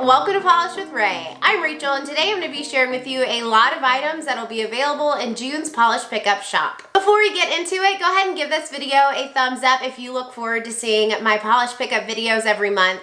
welcome to Polish with Ray. I'm Rachel and today I'm going to be sharing with you a lot of items that will be available in June's Polish Pickup shop. Before we get into it, go ahead and give this video a thumbs up if you look forward to seeing my Polish Pickup videos every month.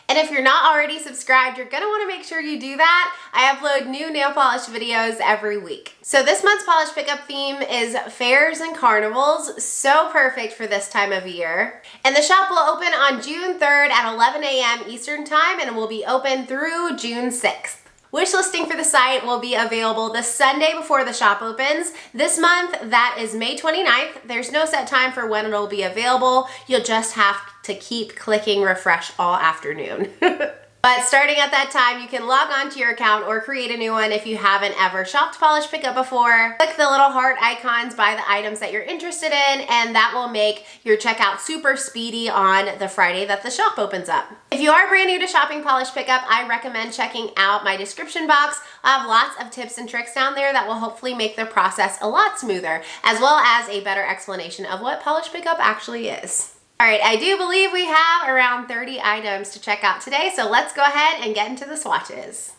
And if you're not already subscribed, you're gonna wanna make sure you do that. I upload new nail polish videos every week. So this month's polish pickup theme is Fairs and Carnivals, so perfect for this time of year. And the shop will open on June 3rd at 11 a.m. Eastern Time and it will be open through June 6th. Wish listing for the site will be available the Sunday before the shop opens. This month, that is May 29th. There's no set time for when it'll be available. You'll just have to keep clicking refresh all afternoon. But starting at that time, you can log on to your account or create a new one if you haven't ever shopped Polish Pickup before. Click the little heart icons by the items that you're interested in, and that will make your checkout super speedy on the Friday that the shop opens up. If you are brand new to shopping Polish Pickup, I recommend checking out my description box. I have lots of tips and tricks down there that will hopefully make the process a lot smoother, as well as a better explanation of what Polish Pickup actually is. All right, I do believe we have around 30 items to check out today, so let's go ahead and get into the swatches.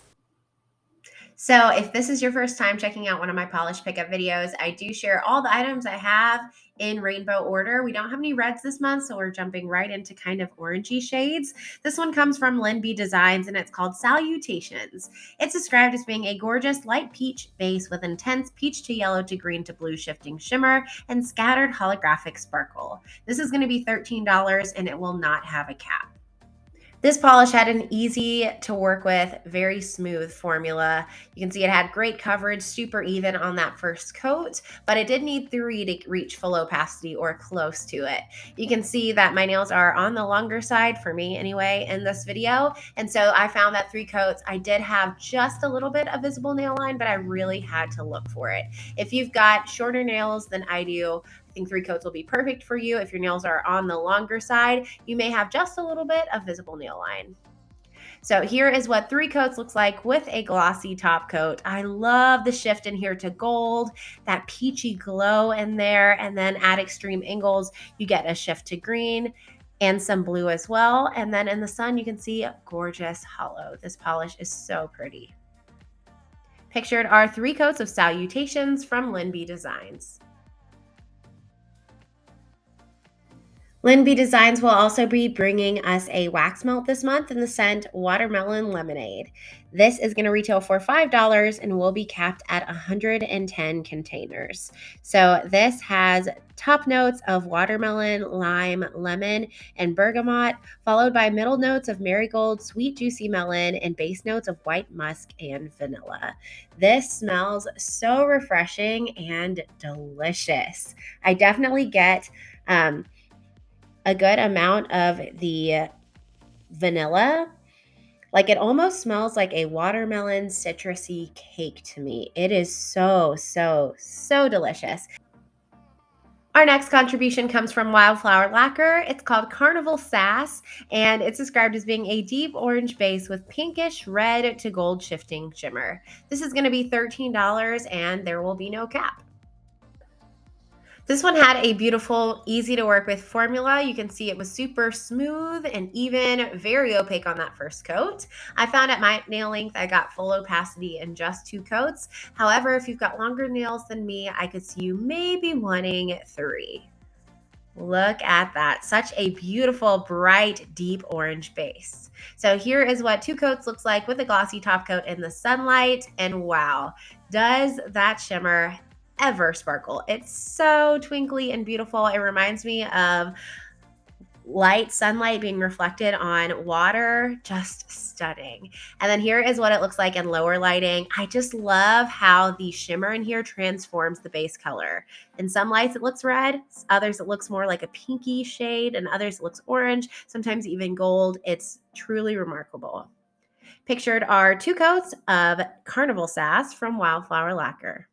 So if this is your first time checking out one of my polish pickup videos, I do share all the items I have in rainbow order. We don't have any reds this month, so we're jumping right into kind of orangey shades. This one comes from Lyn B Designs and it's called Salutations. It's described as being a gorgeous light peach base with intense peach to yellow to green to blue shifting shimmer and scattered holographic sparkle. This is going to be $13 and it will not have a cap. This polish had an easy to work with, very smooth formula. You can see it had great coverage, super even on that first coat, but it did need 3 to reach full opacity or close to it. You can see that my nails are on the longer side, for me anyway, in this video. And so I found that 3 coats, I did have just a little bit of visible nail line, but I really had to look for it. If you've got shorter nails than I do, I think 3 coats will be perfect for you. If your nails are on the longer side, you may have just a little bit of visible nail line. So here is what 3 coats looks like with a glossy top coat. I love the shift in here to gold, that peachy glow in there, and then at extreme angles, you get a shift to green and some blue as well. And then in the sun, you can see a gorgeous hollow. This polish is so pretty. Pictured are 3 coats of Salutations from Lyn B Designs. Lyn B Designs will also be bringing us a wax melt this month in the scent Watermelon Lemonade. This is going to retail for $5 and will be capped at 110 containers. So this has top notes of watermelon, lime, lemon, and bergamot, followed by middle notes of marigold, sweet juicy melon, and base notes of white musk and vanilla. This smells so refreshing and delicious. I definitely get a good amount of the vanilla. Like it almost smells like a watermelon citrusy cake to me. It is so, so, so delicious. Our next contribution comes from Wildflower Lacquer. It's called Carnival Sass, and it's described as being a deep orange base with pinkish red to gold shifting shimmer. This is going to be $13 and there will be no cap. This one had a beautiful, easy to work with formula. You can see it was super smooth and even, very opaque on that first coat. I found at my nail length, I got full opacity in just 2 coats. However, if you've got longer nails than me, I could see you maybe wanting 3. Look at that. Such a beautiful, bright, deep orange base. So here is what 2 coats looks like with a glossy top coat in the sunlight. And wow, does that shimmer ever sparkle. It's so twinkly and beautiful. It reminds me of light sunlight being reflected on water. Just stunning. And then here is what it looks like in lower lighting. I just love how the shimmer in here transforms the base color. In some lights it looks red, others it looks more like a pinky shade, and others it looks orange, sometimes even gold. It's truly remarkable. Pictured are 2 coats of Carnival Sass from Wildflower Lacquer.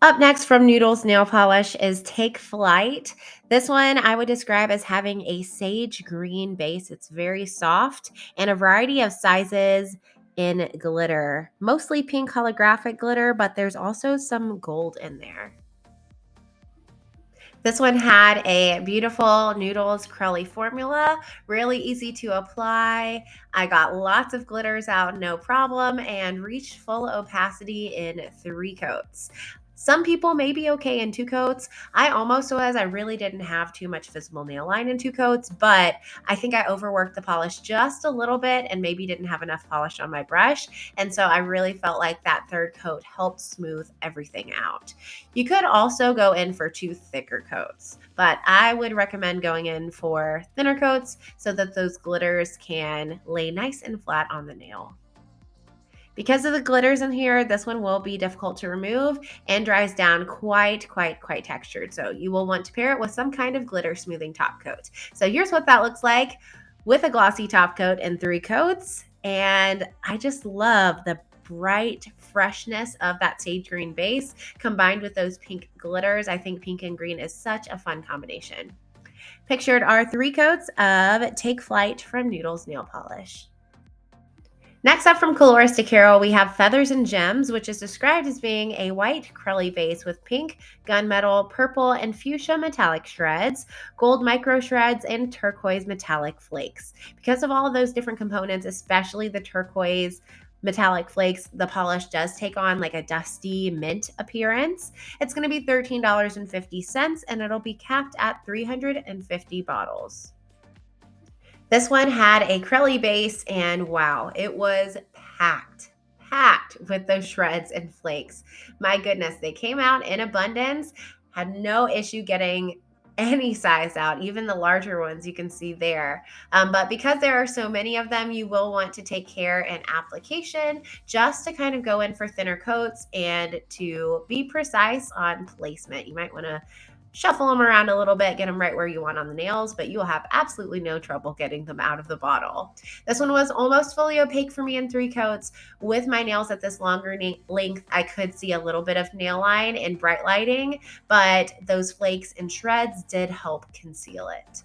Up next from Noodles Nail Polish is Take Flight. This one I would describe as having a sage green base. It's very soft and a variety of sizes in glitter. Mostly pink holographic glitter, but there's also some gold in there. This one had a beautiful Noodles curly formula, really easy to apply. I got lots of glitters out, no problem, and reached full opacity in 3 coats. Some people may be okay in 2 coats. I almost was. I really didn't have too much visible nail line in 2 coats, but I think I overworked the polish just a little bit and maybe didn't have enough polish on my brush. And so I really felt like that 3rd coat helped smooth everything out. You could also go in for 2 thicker coats, but I would recommend going in for thinner coats so that those glitters can lay nice and flat on the nail. Because of the glitters in here, this one will be difficult to remove and dries down quite textured. So you will want to pair it with some kind of glitter smoothing top coat. So here's what that looks like with a glossy top coat and 3 coats. And I just love the bright freshness of that sage green base combined with those pink glitters. I think pink and green is such a fun combination. Pictured are 3 coats of Take Flight from Noodles nail polish. Next up from Colorista, we have Feathers and Gems, which is described as being a white curly base with pink, gunmetal, purple, and fuchsia metallic shreds, gold micro shreds, and turquoise metallic flakes. Because of all of those different components, especially the turquoise metallic flakes, the polish does take on like a dusty mint appearance. It's going to be $13.50 and it'll be capped at 350 bottles. This one had a acrylic base and wow, it was packed with those shreds and flakes. My goodness, they came out in abundance, had no issue getting any size out, even the larger ones you can see there. But because there are so many of them, you will want to take care in application just to kind of go in for thinner coats and to be precise on placement. You might want to shuffle them around a little bit, get them right where you want on the nails, but you will have absolutely no trouble getting them out of the bottle. This one was almost fully opaque for me in 3 coats. With my nails at this longer length, I could see a little bit of nail line in bright lighting, but those flakes and shreds did help conceal it.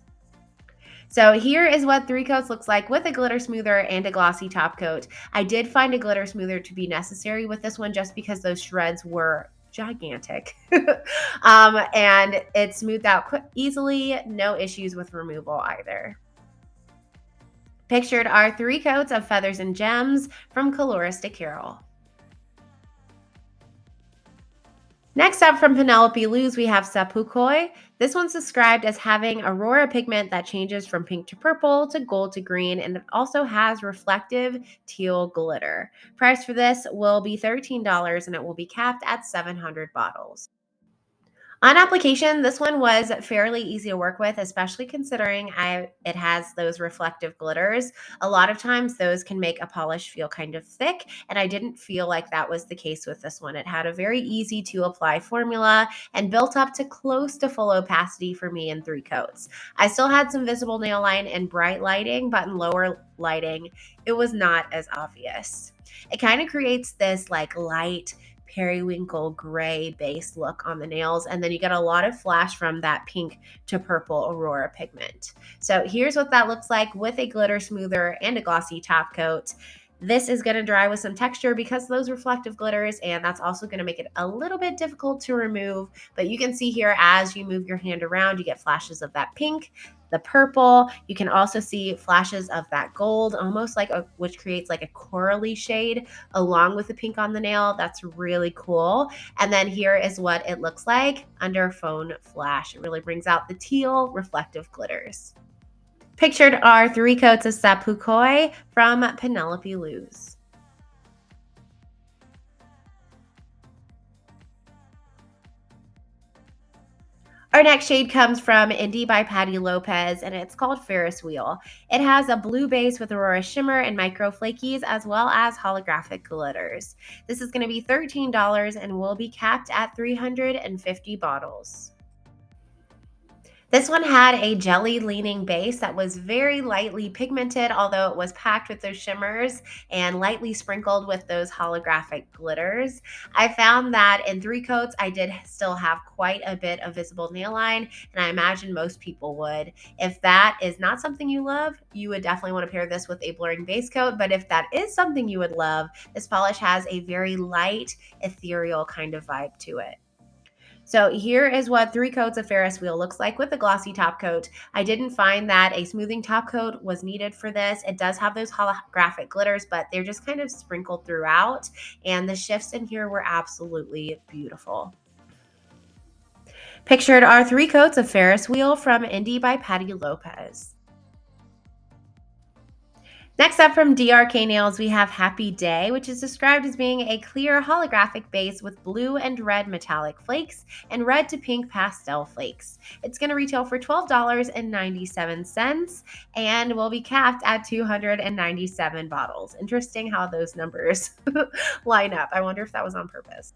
So here is what 3 coats looks like with a glitter smoother and a glossy top coat. I did find a glitter smoother to be necessary with this one just because those shreds were gigantic. And it smoothed out easily, no issues with removal either. Pictured are 3 coats of Feathers and Gems from Colorista. Next up from Penelope Luz, we have Sapucai. This one's described as having aurora pigment that changes from pink to purple to gold to green, and it also has reflective teal glitter. Price for this will be $13 and it will be capped at 700 bottles. On application, this one was fairly easy to work with, especially considering it has those reflective glitters. A lot of times those can make a polish feel kind of thick, and I didn't feel like that was the case with this one. It had a very easy to apply formula and built up to close to full opacity for me in 3 coats. I still had some visible nail line in bright lighting, but in lower lighting, it was not as obvious. It kind of creates this like light periwinkle gray base look on the nails, and then you get a lot of flash from that pink to purple aurora pigment. So here's what that looks like with a glitter smoother and a glossy top coat. This is going to dry with some texture because of those reflective glitters, and that's also going to make it a little bit difficult to remove. But you can see here as you move your hand around, you get flashes of that pink, the purple. You can also see flashes of that gold, almost like which creates like a corally shade along with the pink on the nail. That's really cool. And then here is what it looks like under phone flash. It really brings out the teal reflective glitters. Pictured are 3 coats of Sapucai from Penelope Luz. Our next shade comes from Indie by Patti Lopez, and it's called Ferris Wheel. It has a blue base with Aurora Shimmer and micro flakies, as well as holographic glitters. This is going to be $13 and will be capped at 350 bottles. This one had a jelly leaning base that was very lightly pigmented, although it was packed with those shimmers and lightly sprinkled with those holographic glitters. I found that in 3 coats, I did still have quite a bit of visible nail line, and I imagine most people would. If that is not something you love, you would definitely want to pair this with a blurring base coat, but if that is something you would love, this polish has a very light, ethereal kind of vibe to it. So here is what 3 coats of Ferris wheel looks like with a glossy top coat. I didn't find that a smoothing top coat was needed for this. It does have those holographic glitters, but they're just kind of sprinkled throughout. And the shifts in here were absolutely beautiful. Pictured are 3 coats of Ferris wheel from Indie by Patti Lopez. Next up from Drk Nails, we have Happy Day, which is described as being a clear holographic base with blue and red metallic flakes and red to pink pastel flakes. It's going to retail for $12.97 and will be capped at 297 bottles. Interesting how those numbers line up. I wonder if that was on purpose.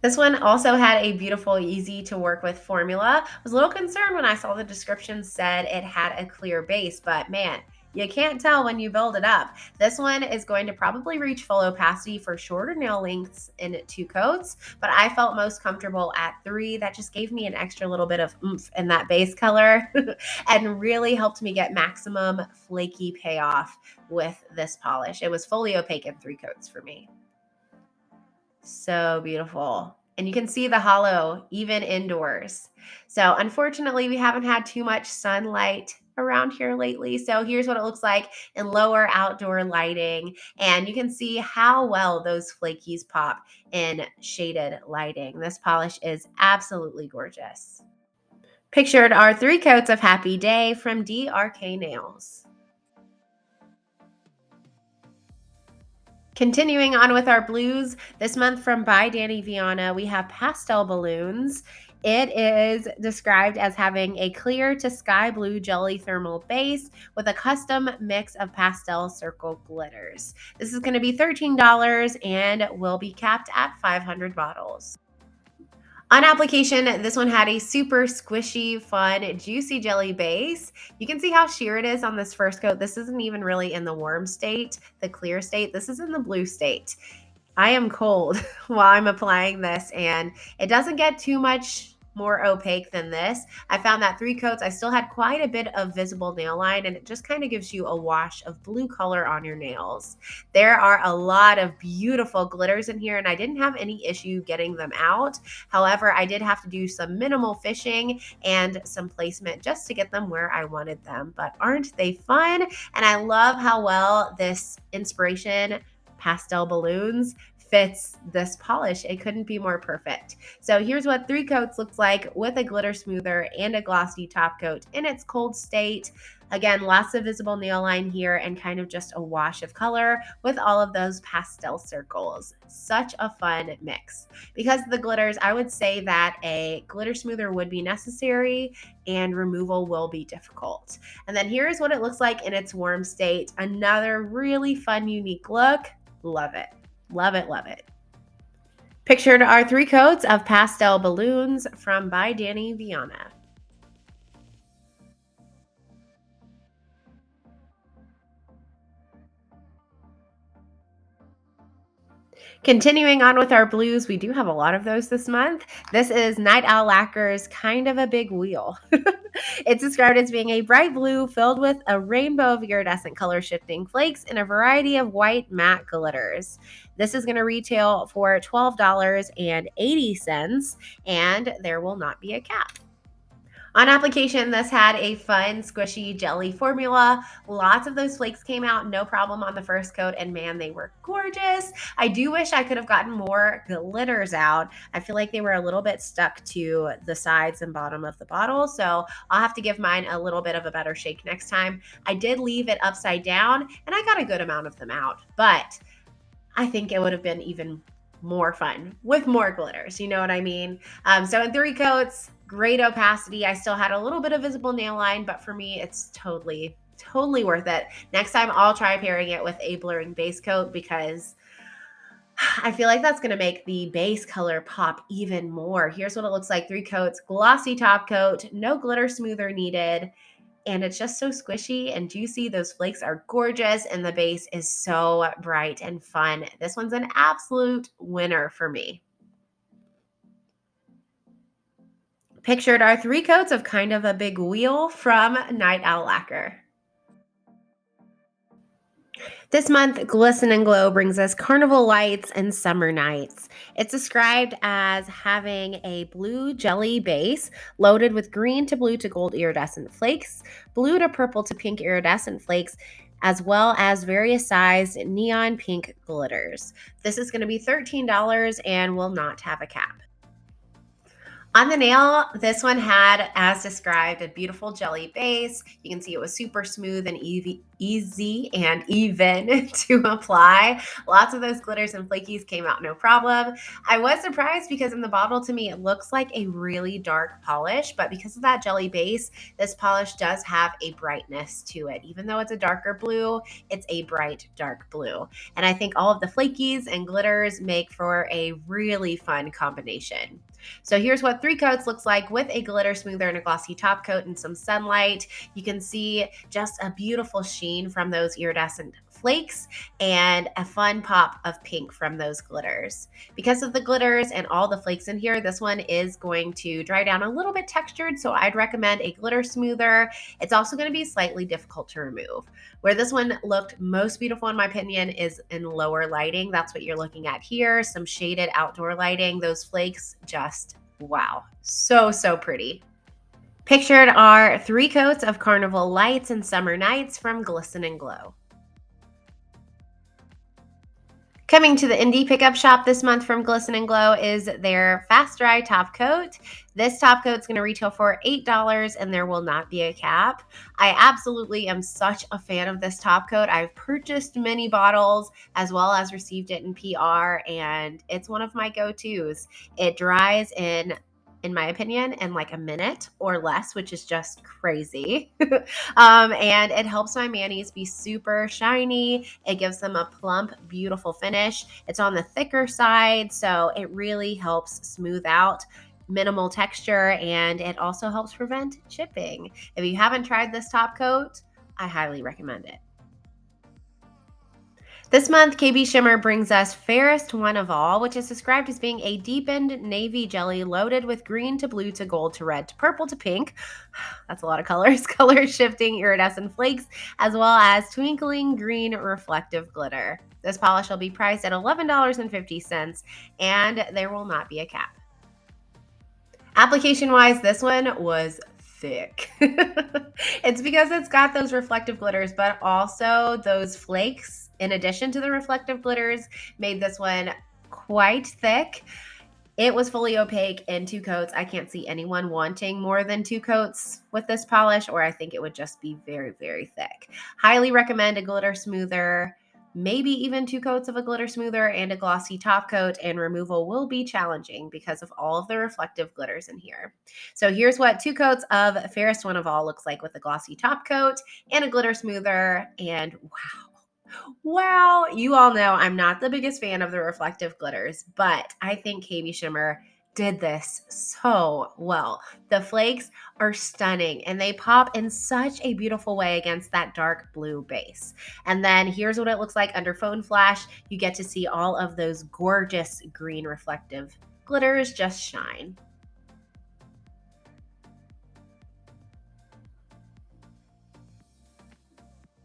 This one also had a beautiful, easy to work with formula. I was a little concerned when I saw the description said it had a clear base, but man, you can't tell when you build it up. This one is going to probably reach full opacity for shorter nail lengths in 2 coats, but I felt most comfortable at 3. That just gave me an extra little bit of oomph in that base color and really helped me get maximum flaky payoff with this polish. It was fully opaque in 3 coats for me. So beautiful. And you can see the hollow even indoors. So unfortunately, we haven't had too much sunlight around here lately. So here's what it looks like in lower outdoor lighting. And you can see how well those flakies pop in shaded lighting. This polish is absolutely gorgeous. Pictured are 3 coats of Happy Day from Drk Nails. Continuing on with our blues, this month from by Dany Vianna, we have Pastel balloons. It is described as having a clear to sky blue jelly thermal base with a custom mix of pastel circle glitters. This is going to be $13 and will be capped at 500 bottles. On application, this one had a super squishy, fun, juicy jelly base. You can see how sheer it is on this first coat. This isn't even really in the warm state, the clear state. This is in the blue state. I am cold while I'm applying this, and it doesn't get too much more opaque than this. I found that 3 coats, I still had quite a bit of visible nail line, and it just kind of gives you a wash of blue color on your nails. There are a lot of beautiful glitters in here, and I didn't have any issue getting them out. However, I did have to do some minimal fishing and some placement just to get them where I wanted them. But aren't they fun? And I love how well this inspiration pastel balloons fits this polish. It couldn't be more perfect. So here's what 3 coats looks like with a glitter smoother and a glossy top coat in its cold state. Again, lots of visible nail line here and kind of just a wash of color with all of those pastel circles. Such a fun mix. Because of the glitters, I would say that a glitter smoother would be necessary and removal will be difficult. And then here's what it looks like in its warm state. Another really fun, unique look. Love it. Love it, love it. Pictured are 3 coats of pastel balloons from by Dany Vianna. Continuing on with our blues, we do have a lot of those this month. This is Night Owl Lacquer's Kind of a Big Wheel. It's described as being a bright blue filled with a rainbow of iridescent color shifting flakes and a variety of white matte glitters. This is going to retail for $12.80 and there will not be a cap. On application, this had a fun, squishy jelly formula. Lots of those flakes came out, no problem on the first coat, and man, they were gorgeous. I do wish I could have gotten more glitters out. I feel like they were a little bit stuck to the sides and bottom of the bottle, so I'll have to give mine a little bit of a better shake next time. I did leave it upside down, and I got a good amount of them out, but I think it would have been even more fun with more glitters. You know what I mean? So in 3 coats, great opacity. I still had a little bit of visible nail line, but for me, it's totally worth it. Next time I'll try pairing it with a blurring base coat because I feel like that's going to make the base color pop even more. Here's what it looks like. 3 coats, glossy top coat, no glitter smoother needed. And it's just so squishy and juicy. Those flakes are gorgeous and the base is so bright and fun. This one's an absolute winner for me. Pictured are 3 coats of Kind of a Big Wheel from Night Owl Lacquer. This month, Glisten and Glow brings us Carnival Lights and Summer Nights. It's described as having a blue jelly base loaded with green to blue to gold iridescent flakes, blue to purple to pink iridescent flakes, as well as various sized neon pink glitters. This is going to be $13 and will not have a cap. On the nail, this one had, as described, a beautiful jelly base. You can see it was super smooth and easy and even to apply. Lots of those glitters and flakies came out no problem. I was surprised because in the bottle, to me, it looks like a really dark polish, but because of that jelly base, this polish does have a brightness to it. Even though it's a darker blue, it's a bright dark blue. And I think all of the flakies and glitters make for a really fun combination. So here's what 3 coats looks like with a glitter smoother and a glossy top coat and some sunlight. You can see just a beautiful sheen from those iridescent flakes and a fun pop of pink from those glitters. Because of the glitters and all the flakes in here, this one is going to dry down a little bit textured, so I'd recommend a glitter smoother. It's also going to be slightly difficult to remove. Where this one looked most beautiful in my opinion is in lower lighting. That's what you're looking at here, some shaded outdoor lighting. Those flakes just, wow, so pretty. Pictured are 3 coats of Carnival Lights and Summer Nights from Glisten and Glow. Coming to the indie pickup shop this month from Glisten and Glow is their Fast Dry top coat. This top coat is going to retail for $8 and there will not be a cap. I absolutely am such a fan of this top coat. I've purchased many bottles as well as received it in PR, and it's one of my go-tos. It dries in my opinion, in like a minute or less, which is just crazy. And it helps my manis be super shiny. It gives them a plump, beautiful finish. It's on the thicker side, so it really helps smooth out minimal texture, and it also helps prevent chipping. If you haven't tried this top coat, I highly recommend it. This month, KB Shimmer brings us Fairest One of All, which is described as being a deepened navy jelly loaded with green to blue to gold to red to purple to pink. That's a lot of colors. Color shifting iridescent flakes, as well as twinkling green reflective glitter. This polish will be priced at $11.50, and there will not be a cap. Application-wise, this one was thick. It's because it's got those reflective glitters, but also those flakes, in addition to the reflective glitters, made this one quite thick. It was fully opaque in 2 coats. I can't see anyone wanting more than 2 coats with this polish, or I think it would just be very, very thick. Highly recommend a glitter smoother, maybe even 2 coats of a glitter smoother and a glossy top coat, and removal will be challenging because of all of the reflective glitters in here. So here's what 2 coats of Fairest One of All looks like with a glossy top coat and a glitter smoother, and wow, you all know I'm not the biggest fan of the reflective glitters, but I think KB Shimmer did this so well. The flakes are stunning and they pop in such a beautiful way against that dark blue base. And then here's what it looks like under phone flash. You get to see all of those gorgeous green reflective glitters just shine.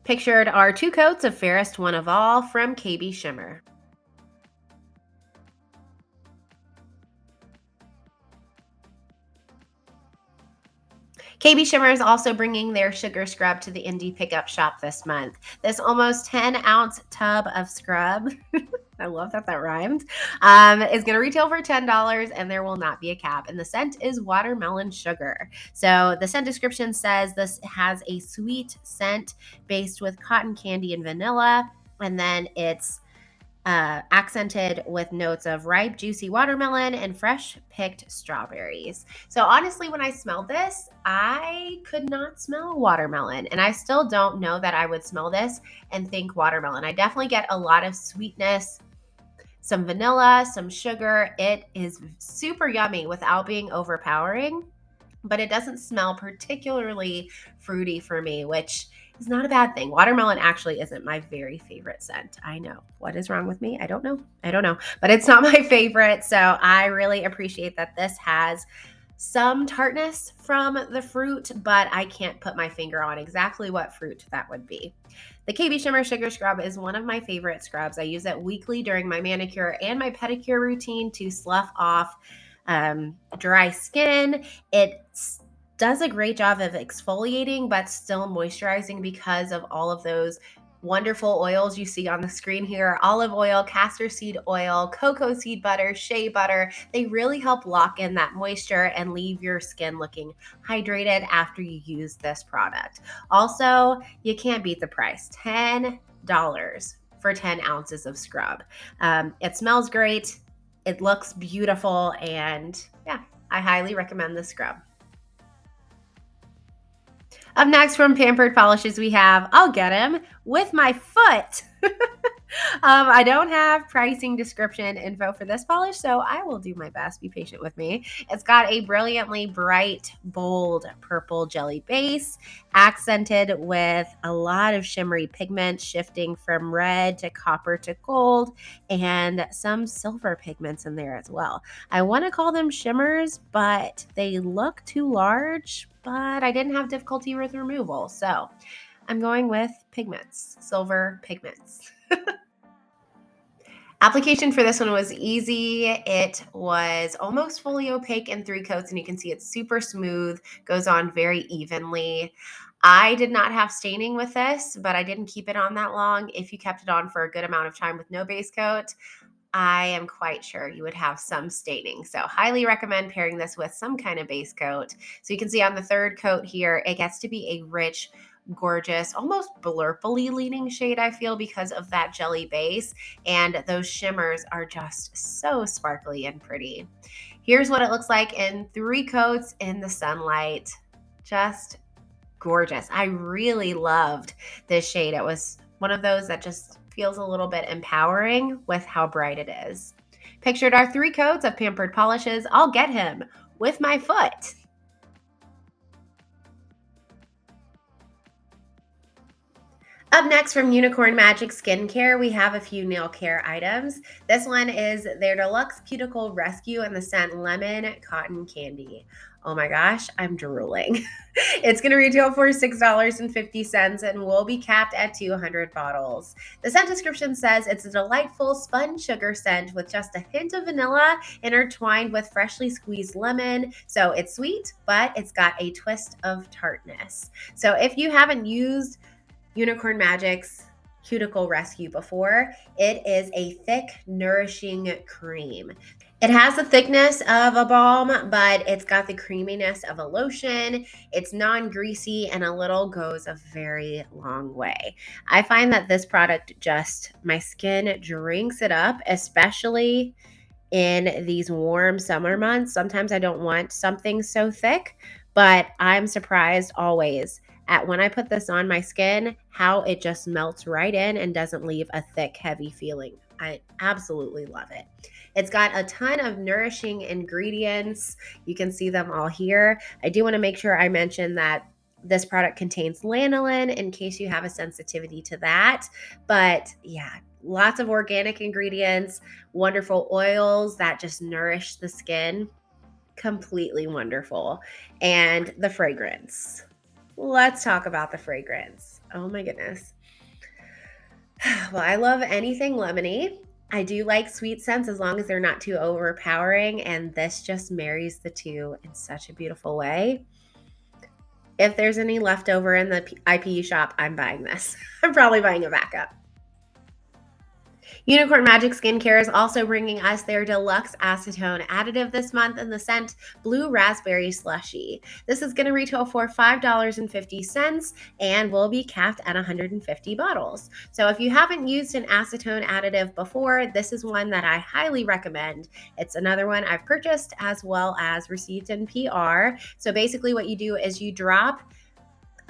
Pictured are 2 coats of Fairest One of All from KB Shimmer. KB Shimmer is also bringing their sugar scrub to the indie pickup shop this month. This almost 10-ounce tub of scrub, I love that rhymed, is going to retail for $10 and there will not be a cap. And the scent is watermelon sugar. So the scent description says this has a sweet scent based with cotton candy and vanilla. And then it's accented with notes of ripe, juicy watermelon and fresh picked strawberries. So honestly, when I smelled this, I could not smell watermelon, and I still don't know that I would smell this and think watermelon. I definitely get a lot of sweetness, some vanilla, some sugar. It is super yummy without being overpowering, but it doesn't smell particularly fruity for me, which is not a bad thing. Watermelon actually isn't my very favorite scent. I know. What is wrong with me? I don't know. But it's not my favorite. So I really appreciate that this has some tartness from the fruit, but I can't put my finger on exactly what fruit that would be. The KB Shimmer Sugar Scrub is one of my favorite scrubs. I use it weekly during my manicure and my pedicure routine to slough off dry skin. It does a great job of exfoliating, but still moisturizing because of all of those wonderful oils you see on the screen here: olive oil, castor seed oil, cocoa seed butter, shea butter. They really help lock in that moisture and leave your skin looking hydrated after you use this product. Also, you can't beat the price. $10 for 10 ounces of scrub. It smells great. It looks beautiful, and yeah, I highly recommend this scrub. Up next from Pampered Polishes, we have I'll Get Him With My Foot. I don't have pricing description info for this polish, so I will do my best. Be patient with me. It's got a brilliantly bright, bold purple jelly base, accented with a lot of shimmery pigments, shifting from red to copper to gold, and some silver pigments in there as well. I want to call them shimmers, but they look too large, but I didn't have difficulty with removal, so I'm going with pigments, silver pigments. Application for this one was easy. It was almost fully opaque in 3 coats, and you can see it's super smooth, goes on very evenly. I did not have staining with this, but I didn't keep it on that long. If you kept it on for a good amount of time with no base coat, I am quite sure you would have some staining. So highly recommend pairing this with some kind of base coat. So you can see on the 3rd coat here, it gets to be a rich, gorgeous, almost blurpily leaning shade, I feel, because of that jelly base. And those shimmers are just so sparkly and pretty. Here's what it looks like in 3 coats in the sunlight. Just gorgeous. I really loved this shade. It was one of those that just feels a little bit empowering with how bright it is. Pictured our 3 coats of Pampered Polishes. I'll Get Him With My Foot. Up next from Unicorn Magic Skincare, we have a few nail care items. This one is their Deluxe Cuticle Rescue in the scent Lemon Cotton Candy. Oh my gosh, I'm drooling. It's going to retail for $6.50 and will be capped at 200 bottles. The scent description says it's a delightful spun sugar scent with just a hint of vanilla intertwined with freshly squeezed lemon. So it's sweet, but it's got a twist of tartness. So if you haven't used Unicorn Magic's Cuticle Rescue before, it is a thick, nourishing cream. It has the thickness of a balm, but it's got the creaminess of a lotion. It's non-greasy, and a little goes a very long way. I find that this product my skin drinks it up, especially in these warm summer months. Sometimes I don't want something so thick, but I'm surprised always at when I put this on my skin, how it just melts right in and doesn't leave a thick, heavy feeling. I absolutely love it. It's got a ton of nourishing ingredients. You can see them all here. I do want to make sure I mention that this product contains lanolin in case you have a sensitivity to that. But yeah, lots of organic ingredients, wonderful oils that just nourish the skin. Completely wonderful. And the fragrance. Let's talk about the fragrance. Oh my goodness. Well, I love anything lemony. I do like sweet scents as long as they're not too overpowering, and this just marries the two in such a beautiful way. If there's any left over in the IPU shop, I'm buying this. I'm probably buying a backup. Unicorn Magic Skincare is also bringing us their Deluxe Acetone Additive this month in the scent Blue Raspberry Slushie. This is going to retail for $5.50 and will be capped at 150 bottles. So if you haven't used an acetone additive before, this is one that I highly recommend. It's another one I've purchased as well as received in PR. So basically what you do is you drop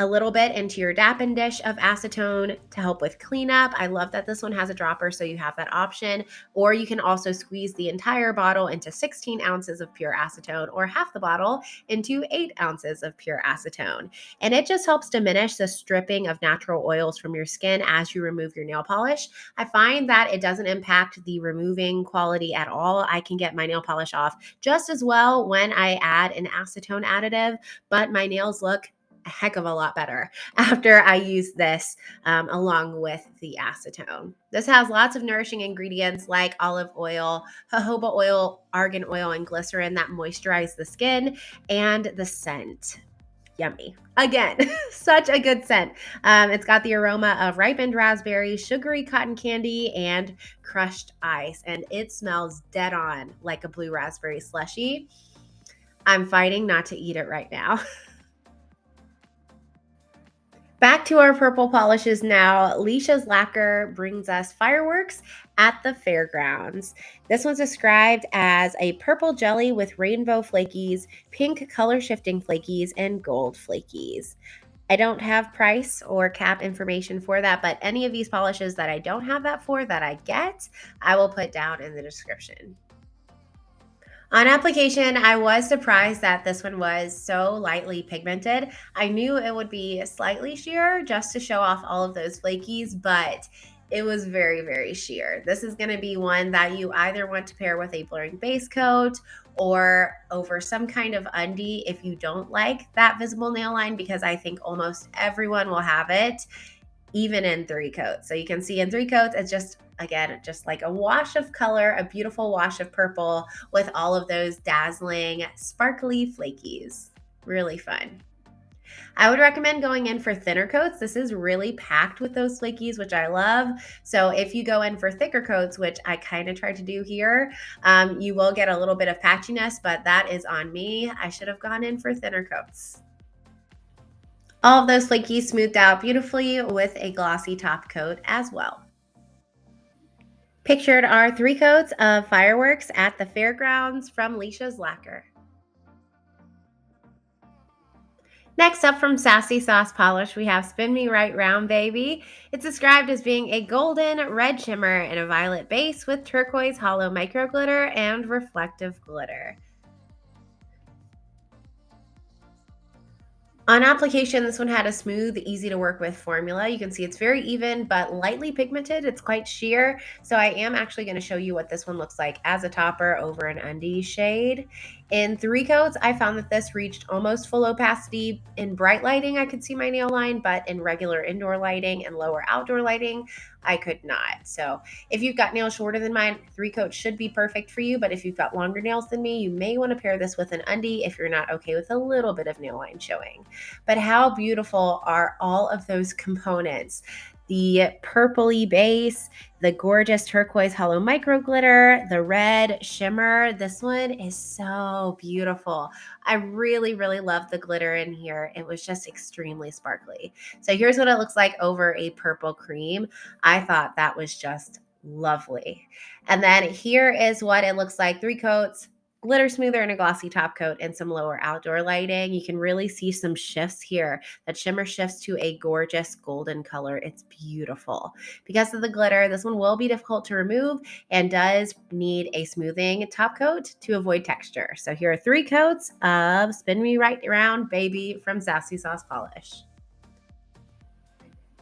a little bit into your dappen dish of acetone to help with cleanup. I love that this one has a dropper, so you have that option. Or you can also squeeze the entire bottle into 16 ounces of pure acetone, or half the bottle into 8 ounces of pure acetone. And it just helps diminish the stripping of natural oils from your skin as you remove your nail polish. I find that it doesn't impact the removing quality at all. I can get my nail polish off just as well when I add an acetone additive, but my nails look a heck of a lot better after I use this along with the acetone. This has lots of nourishing ingredients like olive oil, jojoba oil, argan oil, and glycerin that moisturize the skin, and the scent. Yummy. Again, such a good scent. It's got the aroma of ripened raspberry, sugary cotton candy, and crushed ice, and it smells dead on like a blue raspberry slushie. I'm fighting not to eat it right now. Back to our purple polishes now. Leisha's Lacquer brings us fireworks at the fairgrounds. This one's described as a purple jelly with rainbow flakies, pink color shifting flakies, and gold flakies. I don't have price or cap information for that, but any of these polishes that I don't have that for that I get, I will put down in the description. On application, I was surprised that this one was so lightly pigmented. I knew it would be slightly sheer just to show off all of those flakies, but it was very, very sheer. This is going to be one that you either want to pair with a blurring base coat or over some kind of undie if you don't like that visible nail line, because I think almost everyone will have it, even in 3 coats. So you can see in 3 coats, it's just, again, just like a wash of color, a beautiful wash of purple with all of those dazzling, sparkly flakies. Really fun. I would recommend going in for thinner coats. This is really packed with those flakies, which I love. So if you go in for thicker coats, which I kind of tried to do here, you will get a little bit of patchiness, but that is on me. I should have gone in for thinner coats. All of those flakies smoothed out beautifully with a glossy top coat as well. Pictured are 3 coats of fireworks at the fairgrounds from Leisha's Lacquer. Next up from Sassy Sauce Polish, we have Spin Me Right Round Baby. It's described as being a golden red shimmer and a violet base with turquoise hollow micro glitter and reflective glitter. On application, this one had a smooth, easy to work with formula. You can see it's very even, but lightly pigmented. It's quite sheer. So I am actually going to show you what this one looks like as a topper over an undie shade. In 3 coats, I found that this reached almost full opacity. In bright lighting, I could see my nail line, but in regular indoor lighting and lower outdoor lighting, I could not. So if you've got nails shorter than mine, 3 coats should be perfect for you. But if you've got longer nails than me, you may want to pair this with an undie if you're not okay with a little bit of nail line showing. But how beautiful are all of those components? The purpley base, the gorgeous turquoise hollow micro glitter, the red shimmer. This one is so beautiful. I really, really love the glitter in here. It was just extremely sparkly. So here's what it looks like over a purple cream. I thought that was just lovely. And then here is what it looks like. 3 coats, glitter smoother and a glossy top coat, and some lower outdoor lighting. You can really see some shifts here. That shimmer shifts to a gorgeous golden color. It's beautiful. Because of the glitter, this one will be difficult to remove and does need a smoothing top coat to avoid texture. So here are 3 coats of Spin Me Right Around Baby from Sassy Sauce Polish.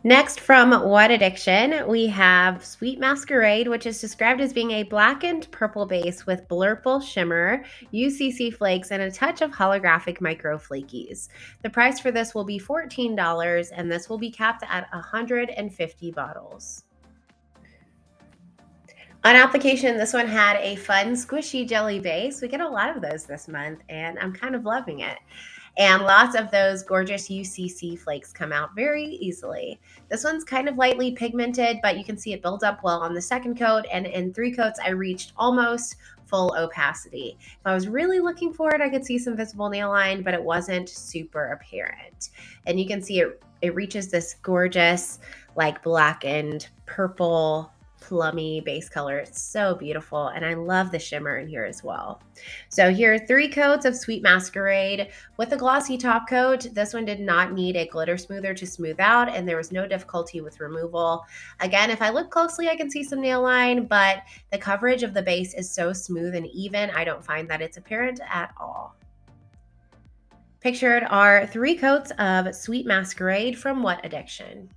Next from What Addiction, we have Sweet Masquerade, which is described as being a blackened purple base with blurple shimmer, UCC flakes, and a touch of holographic micro flakies. The price for this will be $14, and this will be capped at 150 bottles. On application, this one had a fun squishy jelly base. We get a lot of those this month, and I'm kind of loving it. And lots of those gorgeous UCC flakes come out very easily. This one's kind of lightly pigmented, but you can see it builds up well on the 2nd coat, and in 3 coats, I reached almost full opacity. If I was really looking for it, I could see some visible nail line, but it wasn't super apparent. And you can see it reaches this gorgeous, like blackened purple plummy base color. It's so beautiful, and I love the shimmer in here as well. So here are 3 coats of Sweet Masquerade with a glossy top coat. This one did not need a glitter smoother to smooth out, and there was no difficulty with removal. Again, if I look closely, I can see some nail line, but the coverage of the base is so smooth and even, I don't find that it's apparent at all. Pictured are 3 coats of Sweet Masquerade from What Addiction.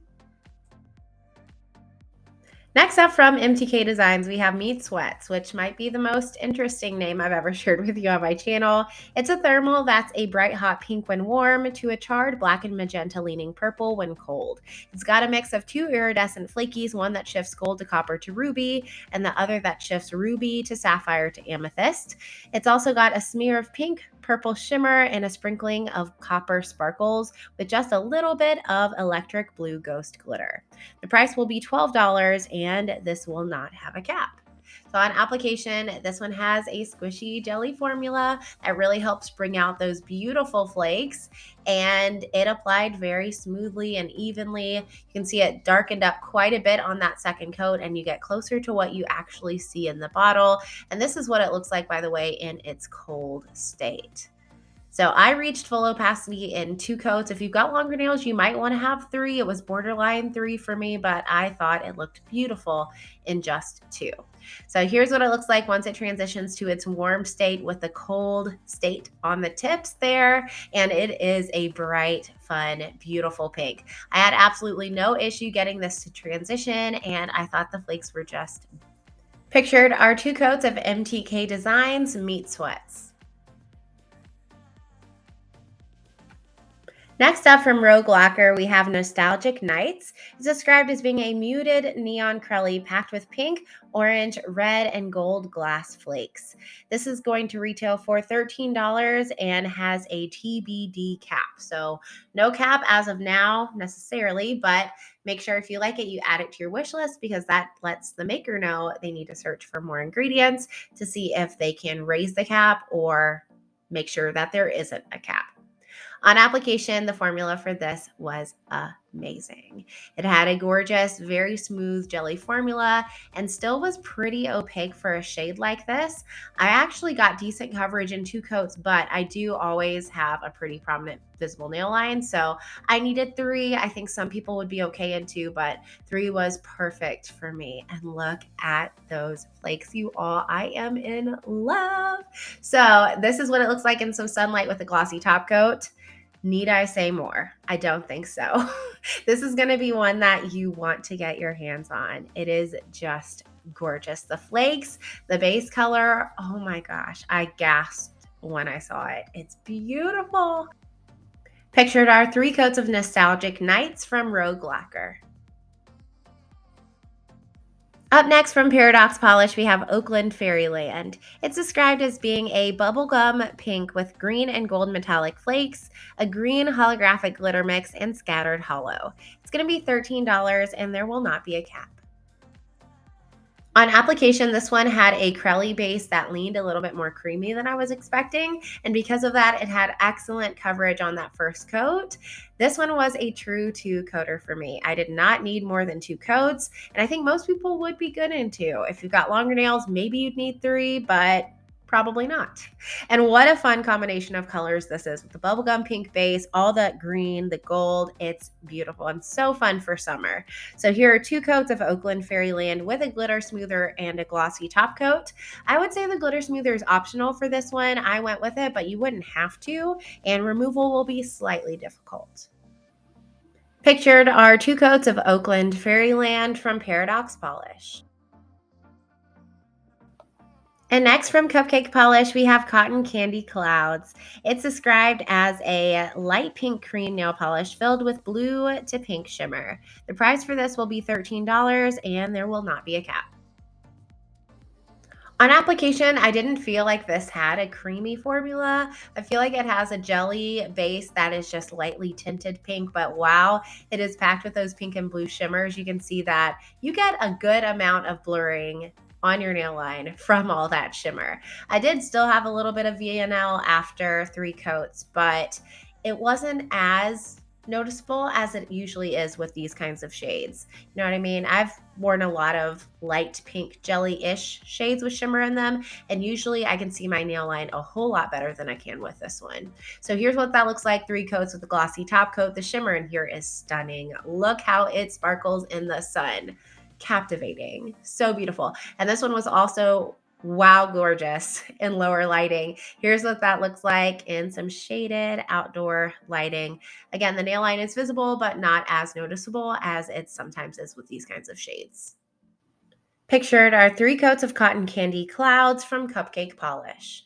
Next up from MTK Designs, we have Meat Sweats, which might be the most interesting name I've ever shared with you on my channel. It's a thermal that's a bright hot pink when warm to a charred black and magenta leaning purple when cold. It's got a mix of 2 iridescent flakies, one that shifts gold to copper to ruby, and the other that shifts ruby to sapphire to amethyst. It's also got a smear of pink, purple shimmer, and a sprinkling of copper sparkles with just a little bit of electric blue ghost glitter. The price will be $12, and this will not have a cap. So on application, this one has a squishy jelly formula that really helps bring out those beautiful flakes, and it applied very smoothly and evenly. You can see it darkened up quite a bit on that second coat, and you get closer to what you actually see in the bottle. And this is what it looks like, by the way, in its cold state. So I reached full opacity in 2 coats. If you've got longer nails, you might want to have 3. It was borderline 3 for me, but I thought it looked beautiful in just 2. So here's what it looks like once it transitions to its warm state with the cold state on the tips there. And it is a bright, fun, beautiful pink. I had absolutely no issue getting this to transition, and I thought the flakes were just... Pictured are 2 coats of MTK Designs Meat Sweats. Next up from Rogue Lacquer, we have Nostalgic Nights. It's described as being a muted neon crelly packed with pink, orange, red, and gold glass flakes. This is going to retail for $13 and has a TBD cap. So no cap as of now necessarily, but make sure if you like it, you add it to your wish list, because that lets the maker know they need to search for more ingredients to see if they can raise the cap or make sure that there isn't a cap. On application, the formula for this was amazing. It had a gorgeous, very smooth jelly formula and still was pretty opaque for a shade like this. I actually got decent coverage in 2 coats, but I do always have a pretty prominent visible nail line, so I needed 3. I think some people would be okay in 2, but 3 was perfect for me. And look at those flakes, you all. I am in love. So this is what it looks like in some sunlight with a glossy top coat. Need I say more? I don't think so. This is going to be one that you want to get your hands on. It is just gorgeous. The flakes, the base color, oh my gosh, I gasped when I saw it. It's beautiful. Pictured are 3 coats of Nostalgic Nights from Rogue Lacquer. Up next from Paradox Polish, we have Oakland Fairyland. It's described as being a bubblegum pink with green and gold metallic flakes, a green holographic glitter mix, and scattered hollow. It's going to be $13, and there will not be a cap. On application, this one had a crelly base that leaned a little bit more creamy than I was expecting, and because of that, it had excellent coverage on that first coat. This one was a true 2-coater for me. I did not need more than 2 coats, and I think most people would be good in 2. If you've got longer nails, maybe you'd need 3, but probably not. And what a fun combination of colors this is, with the bubblegum pink base, all that green, the gold. It's beautiful and so fun for summer. So here are 2 coats of Oakland Fairyland with a glitter smoother and a glossy top coat. I would say the glitter smoother is optional for this one. I went with it, but you wouldn't have to, and removal will be slightly difficult. Pictured are 2 coats of Oakland Fairyland from Paradox Polish. And next from Cupcake Polish, we have Cotton Candy Clouds. It's described as a light pink cream nail polish filled with blue to pink shimmer. The price for this will be $13, and there will not be a cap. On application, I didn't feel like this had a creamy formula. I feel like it has a jelly base that is just lightly tinted pink, but wow, it is packed with those pink and blue shimmers. You can see that you get a good amount of blurring on your nail line from all that shimmer. I did still have a little bit of Vianna after 3 coats, but it wasn't as noticeable as it usually is with these kinds of shades. You know what I mean? I've worn a lot of light pink jelly-ish shades with shimmer in them, and usually I can see my nail line a whole lot better than I can with this one. So here's what that looks like, 3 coats with a glossy top coat. The shimmer in here is stunning. Look how it sparkles in the sun. Captivating. So beautiful. And this one was also wow gorgeous in lower lighting. Here's what that looks like in some shaded outdoor lighting. Again, the nail line is visible, but not as noticeable as it sometimes is with these kinds of shades. Pictured are 3 coats of cotton candy clouds from Cupcake Polish.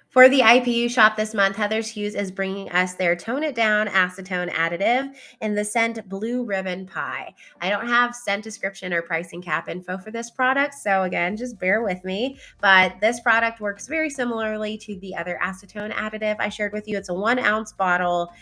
For the IPU shop this month, Heather's Hues is bringing us their Tone It Down Acetone Additive in the scent Blue Ribbon Pie. I don't have scent description or pricing cap info for this product, so again, just bear with me. But this product works very similarly to the other acetone additive I shared with you. It's a 1 ounce bottle.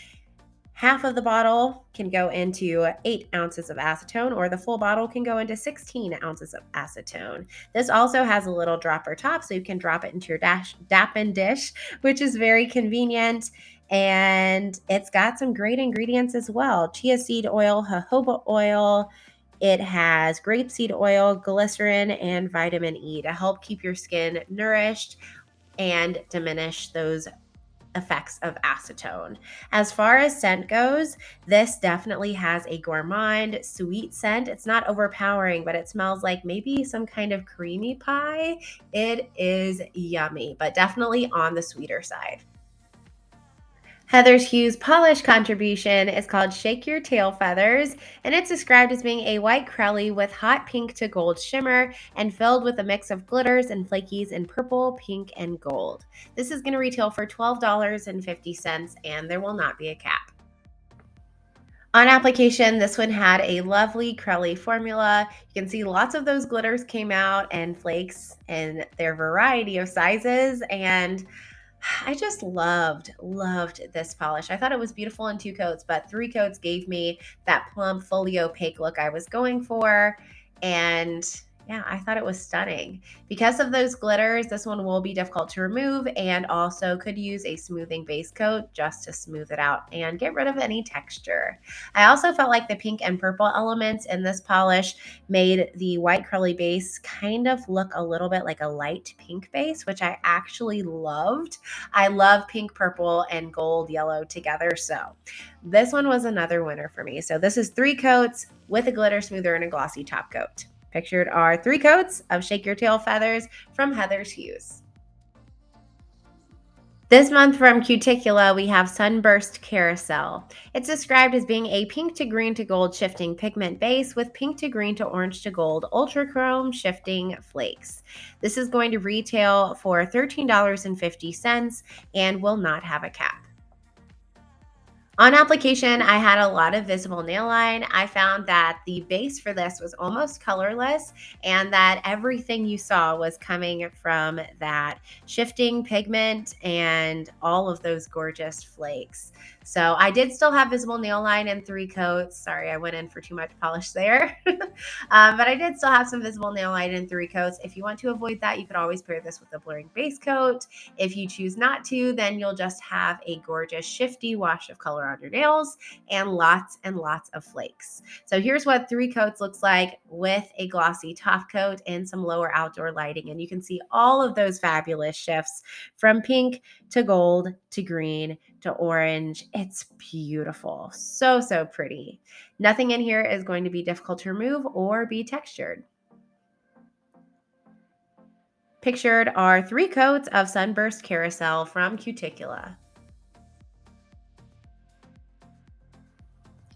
Half of the bottle can go into 8 ounces of acetone, or the full bottle can go into 16 ounces of acetone. This also has a little dropper top, so you can drop it into your Dappen dish, which is very convenient. And it's got some great ingredients as well. Chia seed oil, jojoba oil. It has grapeseed oil, glycerin, and vitamin E to help keep your skin nourished and diminish those effects of acetone. As far as scent goes, this definitely has a gourmand, sweet scent. It's not overpowering, but it smells like maybe some kind of creamy pie. It is yummy, but definitely on the sweeter side. Heather's Hues polish contribution is called Shake Your Tail Feathers, and it's described as being a white crelly with hot pink to gold shimmer and filled with a mix of glitters and flakies in purple, pink, and gold. This is going to retail for $12.50, and there will not be a cap. On application, this one had a lovely crelly formula. You can see lots of those glitters came out and flakes in their variety of sizes, and I just loved this polish. I thought it was beautiful in 2 coats, but 3 coats gave me that plump, fully opaque look I was going for. And yeah, I thought it was stunning. Because of those glitters, this one will be difficult to remove and also could use a smoothing base coat just to smooth it out and get rid of any texture. I also felt like the pink and purple elements in this polish made the white curly base kind of look a little bit like a light pink base, which I actually loved. I love pink, purple, and gold yellow together. So this one was another winner for me. So this is 3 coats with a glitter smoother and a glossy top coat. Pictured are 3 coats of Shake Your Tail Feathers from Heather's Hues. This month from Cuticle, we have Sunburst Carousel. It's described as being a pink to green to gold shifting pigment base with pink to green to orange to gold ultra chrome shifting flakes. This is going to retail for $13.50 and will not have a cap. On application, I had a lot of visible nail line. I found that the base for this was almost colorless and that everything you saw was coming from that shifting pigment and all of those gorgeous flakes. So I did still have visible nail line in 3 coats. Sorry, I went in for too much polish there. But I did still have some visible nail line in 3 coats. If you want to avoid that, you could always pair this with a blurring base coat. If you choose not to, then you'll just have a gorgeous shifty wash of color on your nails and lots of flakes. So here's what 3 coats looks like with a glossy top coat and some lower outdoor lighting. And you can see all of those fabulous shifts from pink to gold to green to orange. It's beautiful. So pretty. Nothing in here is going to be difficult to remove or be textured. Pictured are 3 coats of Sunburst Carousel from Cuticle.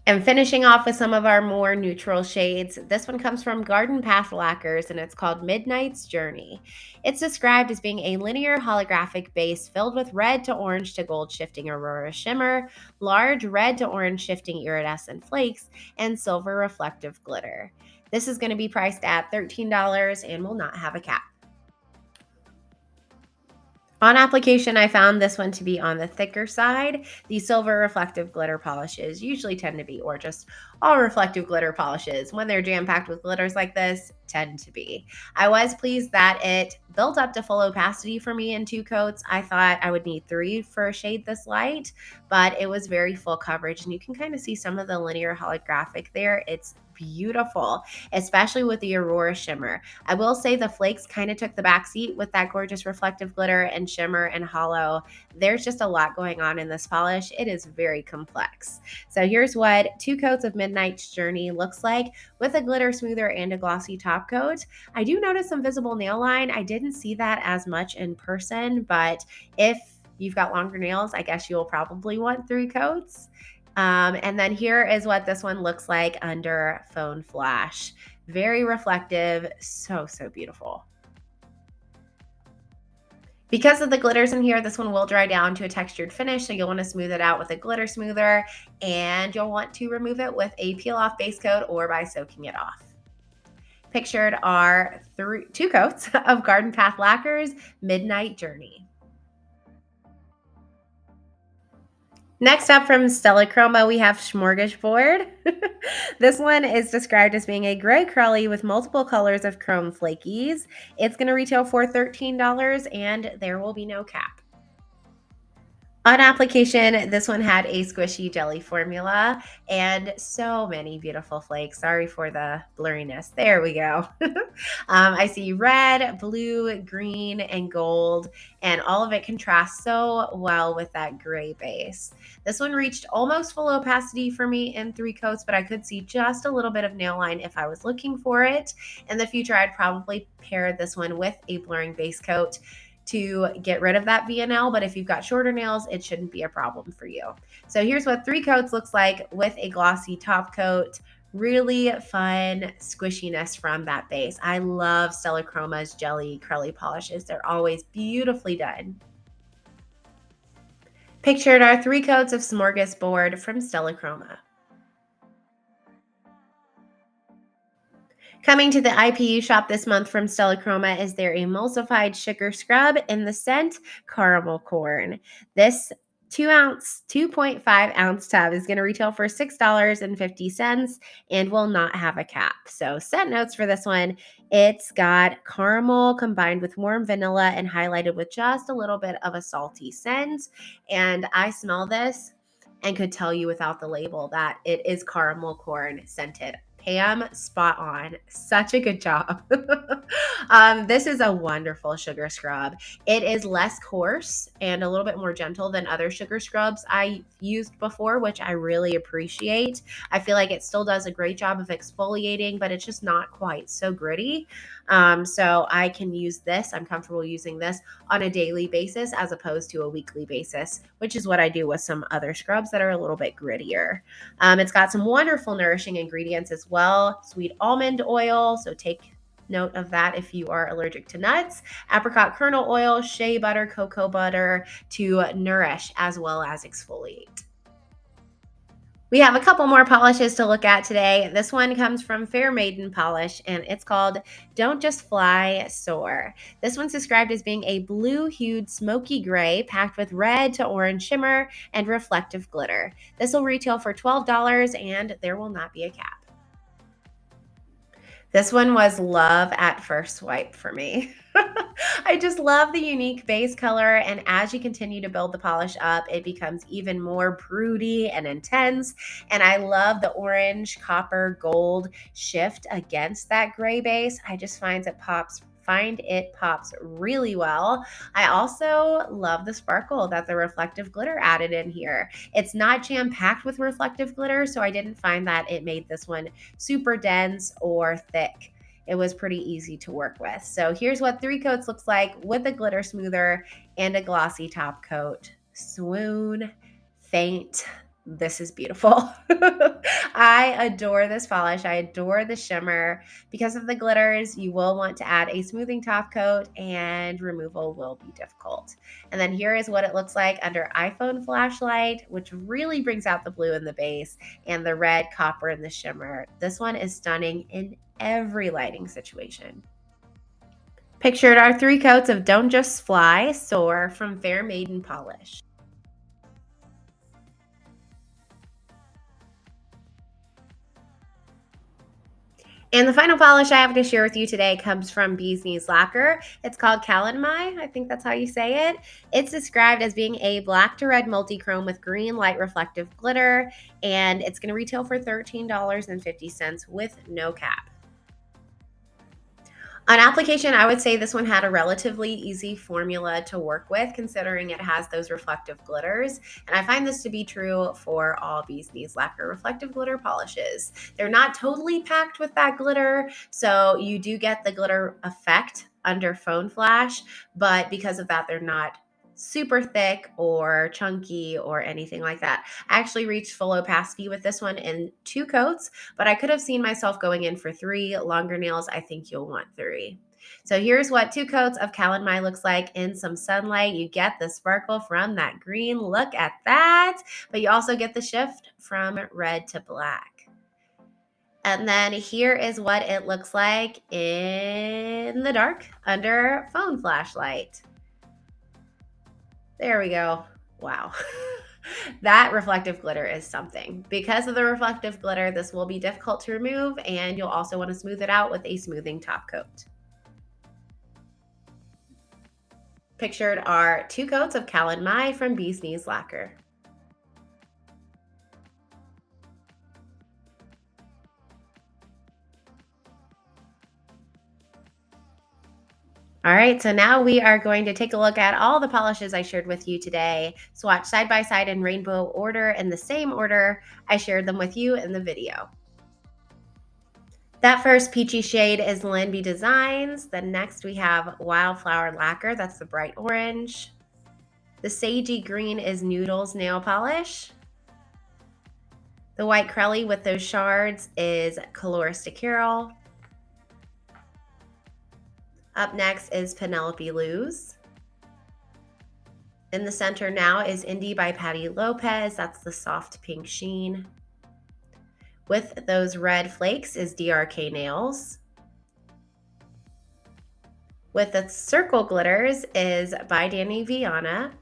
And finishing off with some of our more neutral shades, this one comes from Garden Path Lacquers and it's called Midnight's Journey. It's described as being a linear holographic base filled with red to orange to gold shifting aurora shimmer, large red to orange shifting iridescent flakes, and silver reflective glitter. This is going to be priced at $13 and will not have a cap. On application, I found this one to be on the thicker side. The silver reflective glitter polishes usually tend to be, or just all reflective glitter polishes, when they're jam-packed with glitters like this, tend to be. I was pleased that it built up to full opacity for me in 2 coats. I thought I would need 3 for a shade this light, but it was very full coverage, and you can kind of see some of the linear holographic there. It's beautiful, especially with the Aurora shimmer. I will say the flakes kind of took the back seat with that gorgeous reflective glitter and shimmer and hollow. There's just a lot going on in this polish. It is very complex. So here's what 2 coats of Midnight's Journey looks like with a glitter smoother and a glossy top coat. I do notice some visible nail line. I didn't see that as much in person, but if you've got longer nails, I guess you'll probably want 3 coats. And then here is what this one looks like under phone flash. Very reflective, so beautiful. Because of the glitters in here, this one will dry down to a textured finish, so you'll want to smooth it out with a glitter smoother, and you'll want to remove it with a peel-off base coat or by soaking it off. Pictured are 2 coats of Garden Path Lacquer's Midnight Journey. Next up from Stella Chroma, we have Smorgasbord. This one is described as being a gray crelly with multiple colors of chrome flakies. It's going to retail for $13, and there will be no cap. On application, this one had a squishy jelly formula and so many beautiful flakes. Sorry for the blurriness. There we go. I see red, blue, green, and gold, and all of it contrasts so well with that gray base. This one reached almost full opacity for me in 3 coats, but I could see just a little bit of nail line if I was looking for it. In the future, I'd probably pair this one with a blurring base coat to get rid of that Vianna, but if you've got shorter nails, it shouldn't be a problem for you. So here's what 3 coats looks like with a glossy top coat. Really fun squishiness from that base. I love Stella Chroma's jelly crelly polishes. They're always beautifully done. Pictured are 3 coats of Smorgasbord from Stella Chroma. Coming to the IPU shop this month from Stella Chroma is their emulsified sugar scrub in the scent Caramel Corn. This 2.5 ounce tub is going to retail for $6.50 and will not have a cap. So scent notes for this one, it's got caramel combined with warm vanilla and highlighted with just a little bit of a salty scent. And I smell this and could tell you without the label that it is caramel corn scented. Pam, spot on. Such a good job. This is a wonderful sugar scrub. It is less coarse and a little bit more gentle than other sugar scrubs I used before, which I really appreciate. I feel like it still does a great job of exfoliating, but it's just not quite so gritty. So I can use this. I'm comfortable using this on a daily basis as opposed to a weekly basis, which is what I do with some other scrubs that are a little bit grittier. It's got some wonderful nourishing ingredients as well. Sweet almond oil, so take note of that if you are allergic to nuts. Apricot kernel oil, shea butter, cocoa butter to nourish as well as exfoliate. We have a couple more polishes to look at today. This one comes from Fair Maiden Polish, and it's called Don't Just Fly, Soar. This one's described as being a blue-hued smoky gray packed with red to orange shimmer and reflective glitter. This will retail for $12, and there will not be a cap. This one was love at first swipe for me. I just love the unique base color, and as you continue to build the polish up, it becomes even more broody and intense, and I love the orange, copper, gold shift against that gray base. I just find it pops really well. I also love the sparkle that the reflective glitter added in here. It's not jam-packed with reflective glitter, so I didn't find that it made this one super dense or thick. It was pretty easy to work with. So here's what 3 coats looks like with a glitter smoother and a glossy top coat. Swoon, faint. This is beautiful. I adore this polish. I adore the shimmer. Because of the glitters, you will want to add a smoothing top coat and removal will be difficult. And then here is what it looks like under iPhone flashlight, which really brings out the blue in the base and the red, copper, and the shimmer. This one is stunning in every lighting situation. Pictured are 3 coats of Don't Just Fly, Soar from Fair Maiden Polish. And the final polish I have to share with you today comes from Bee's Knees Lacquer. It's called Calamai, I think that's how you say it. It's described as being a black to red multi-chrome with green light reflective glitter, and it's going to retail for $13.50 with no cap. On application, I would say this one had a relatively easy formula to work with, considering it has those reflective glitters. And I find this to be true for all Bee's Knees Lacquer reflective glitter polishes. They're not totally packed with that glitter, so you do get the glitter effect under phone flash, but because of that, they're not super thick or chunky or anything like that. I actually reached full opacity with this one in 2 coats, but I could have seen myself going in for 3. Longer nails, I think you'll want 3. So here's what 2 coats of Calamai looks like in some sunlight. You get the sparkle from that green. Look at that. But you also get the shift from red to black. And then here is what it looks like in the dark under phone flashlight. There we go. Wow. That reflective glitter is something. Because of the reflective glitter, this will be difficult to remove, and you'll also want to smooth it out with a smoothing top coat. Pictured are 2 coats of Calamai from Bee's Knees Lacquer. All right, so now we are going to take a look at all the polishes I shared with you today, swatch side by side in rainbow order in the same order I shared them with you in the video. That first peachy shade is Lyn B Designs. Then next we have Wildflower Lacquer, that's the bright orange. The sagey green is Noodles nail polish. The white crelly with those shards is Colorista Carol. Up next is Penelope Luz. In the center now is Indie by Patti Lopez. That's the soft pink sheen. With those red flakes is Drk Nails. With the circle glitters is by Dany Vianna.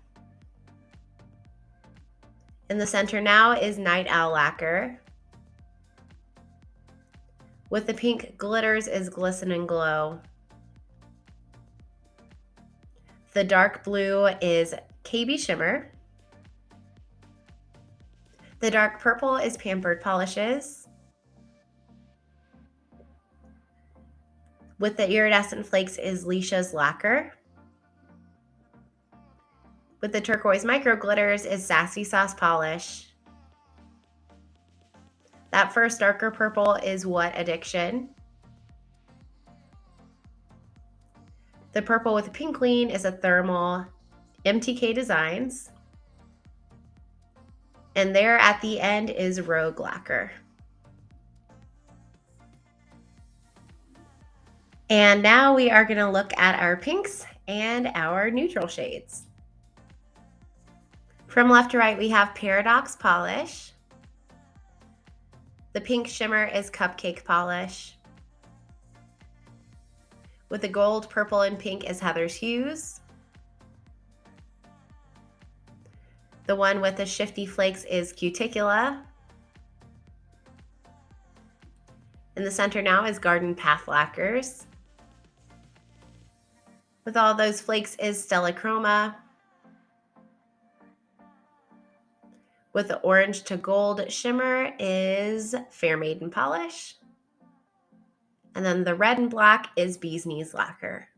In the center now is Night Owl Lacquer. With the pink glitters is Glisten and Glow. The dark blue is KB Shimmer. The dark purple is Pampered Polishes. With the iridescent flakes is Leisha's Lacquer. With the turquoise micro glitters is Sassy Sauce Polish. That first darker purple is What Addiction. The purple with pink lean is a thermal MTK Designs. And there at the end is Rogue Lacquer. And now we are going to look at our pinks and our neutral shades. From left to right, we have Paradox Polish. The pink shimmer is Cupcake Polish. With the gold, purple, and pink is Heather's Hues. The one with the shifty flakes is Cuticle. In the center now is Garden Path Lacquers. With all those flakes is Stella Chroma. With the orange to gold shimmer is Fair Maiden Polish. And then the red and black is Bee's Knees Lacquer.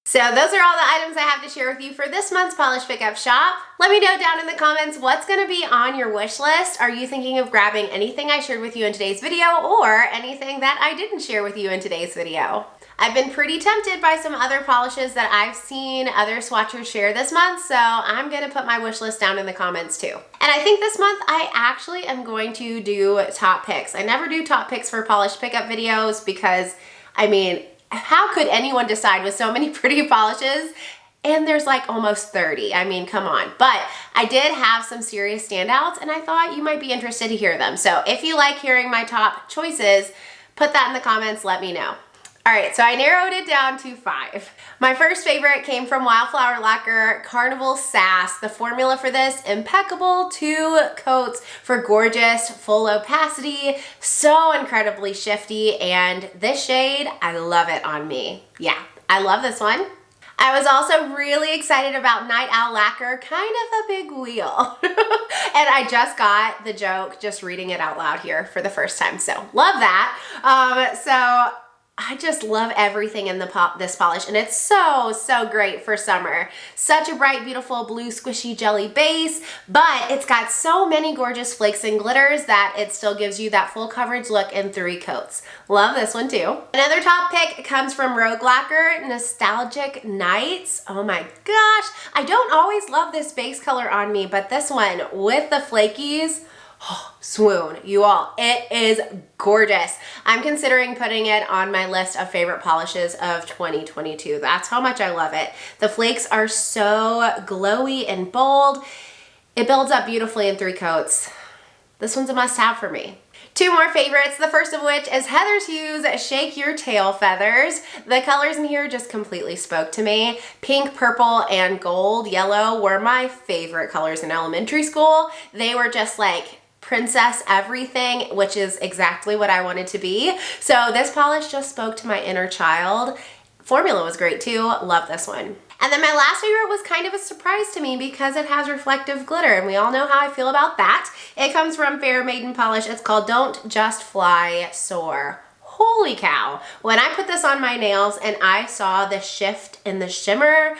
So those are all the items I have to share with you for this month's Polish Pickup Shop. Let me know down in the comments what's going to be on your wish list. Are you thinking of grabbing anything I shared with you in today's video or anything that I didn't share with you in today's video? I've been pretty tempted by some other polishes that I've seen other swatchers share this month, so I'm going to put my wish list down in the comments too. And I think this month I actually am going to do top picks. I never do top picks for Polish pickup videos because, I mean, how could anyone decide with so many pretty polishes? And there's like almost 30. I mean, come on. But I did have some serious standouts and I thought you might be interested to hear them. So if you like hearing my top choices, put that in the comments, let me know. All right, so I narrowed it down to 5. My first favorite came from Wildflower Lacquer Carnival Sass. The formula for this, impeccable, 2 coats for gorgeous, full opacity, so incredibly shifty, and this shade, I love it on me. Yeah, I love this one. I was also really excited about Night Owl Lacquer, kind of a big wheel. And I just got the joke just reading it out loud here for the first time, so love that. So I just love everything in this polish, and it's so great for summer. Such a bright, beautiful blue squishy jelly base, but it's got so many gorgeous flakes and glitters that it still gives you that full coverage look in 3 coats. Love this one too. Another top pick comes from Rogue Lacquer, Nostalgic Nights. Oh my gosh, I don't always love this base color on me, but this one with the flakies, oh, swoon, you all, it is gorgeous. I'm considering putting it on my list of favorite polishes of 2022. That's how much I love it. The flakes are so glowy and bold. It builds up beautifully in 3 coats. This one's a must-have for me. 2 more favorites, the first of which is Heather's Hues Shake Your Tail Feathers. The colors in here just completely spoke to me. Pink, purple, and gold, yellow were my favorite colors in elementary school. They were just like princess everything, which is exactly what I wanted to be. So this polish just spoke to my inner child. Formula was great too, love this one. And then my last favorite was kind of a surprise to me because it has reflective glitter, and we all know how I feel about that. It comes from Fair Maiden Polish. It's called Don't Just Fly, Soar. Holy cow. When I put this on my nails and I saw the shift in the shimmer,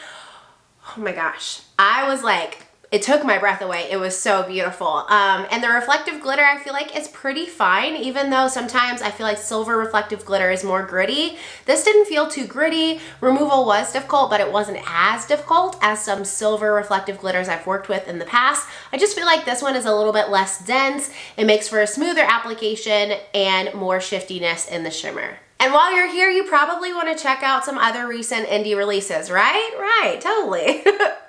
oh my gosh, I was like, it took my breath away. It was so beautiful. And the reflective glitter, I feel like, is pretty fine, even though sometimes I feel like silver reflective glitter is more gritty. This didn't feel too gritty. Removal was difficult, but it wasn't as difficult as some silver reflective glitters I've worked with in the past. I just feel like this one is a little bit less dense. It makes for a smoother application and more shiftiness in the shimmer. And while you're here, you probably want to check out some other recent indie releases, right? Right, totally.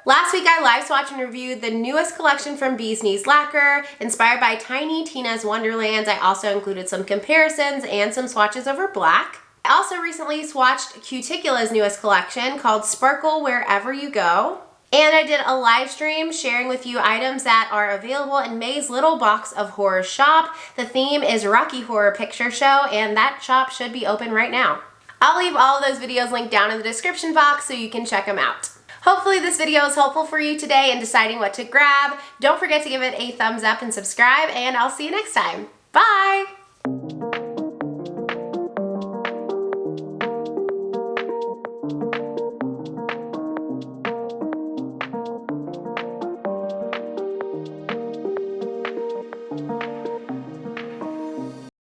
Last week I live swatched and reviewed the newest collection from Bee's Knees Lacquer, inspired by Tiny Tina's Wonderlands. I also included some comparisons and some swatches over black. I also recently swatched Cuticle's newest collection called Sparkle Wherever You Go. And I did a live stream sharing with you items that are available in May's Little Box of Horror shop. The theme is Rocky Horror Picture Show, and that shop should be open right now. I'll leave all of those videos linked down in the description box so you can check them out. Hopefully this video is helpful for you today in deciding what to grab. Don't forget to give it a thumbs up and subscribe, and I'll see you next time. Bye!